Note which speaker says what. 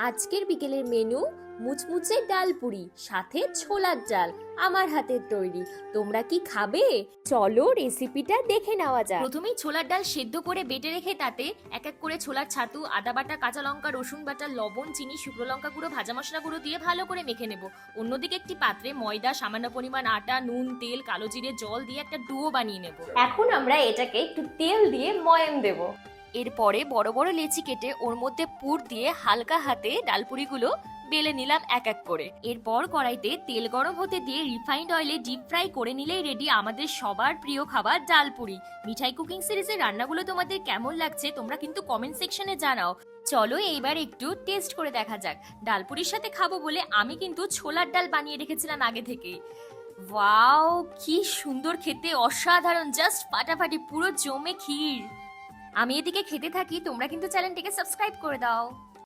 Speaker 1: আজকের বিকেলের মেনু মুচমুচে ডাল পুরি সাথে ছোলার ডাল, আমার হাতের তৈরি। তোমরা কি খাবে? চলো রেসিপিটা দেখে নেওয়া যাক।
Speaker 2: প্রথমেই ছোলার ডাল সেদ্ধ করে বেটে রেখে তাতে এক এক করে ছোলার ছাতু, আদা বাটা, কাঁচা লঙ্কা, রসুন বাটা, লবণ, চিনি, শুকনো লঙ্কা গুঁড়ো, ভাজা মশলা গুঁড়ো দিয়ে ভালো করে মেখে নেব। অন্যদিকে একটি পাত্রে ময়দা, সামান্য পরিমাণ আটা, নুন, তেল, কালো জিরে, জল দিয়ে একটা ডুও বানিয়ে নেব।
Speaker 1: এখন আমরা এটাকে একটু তেল দিয়ে ময়াম দেব।
Speaker 2: এরপরে বড় বড় লেচি কেটে ওর মধ্যে পুর দিয়ে হালকা হাতে ডালপুরিগুলো বেলে নিলাম এক এক করে। এরপর কড়াইতে তেল গরম হতে দিয়ে রিফাইন্ড অয়েলে ডিপ ফ্রাই করে নিলেই রেডি আমাদের সবার প্রিয় খাবার ডালপুরি। মিঠাই কুকিং সিরিজের রান্নাগুলো তোমাদের কেমন লাগছে তোমরা কিন্তু কমেন্ট সেকশনে জানাও। চলো এইবার একটু টেস্ট করে দেখা যাক। ডালপুরির সাথে খাবো বলে আমি কিন্তু ছোলার ডাল বানিয়ে রেখেছিলাম আগে থেকে। ওয়াও, কি সুন্দর খেতে, অসাধারণ, জাস্ট ফাটাফাটি, পুরো জমে ক্ষীর। আমি এদিকে খেতে থাকি, তোমরা কিন্তু চ্যানেলটিকে সাবস্ক্রাইব করে দাও।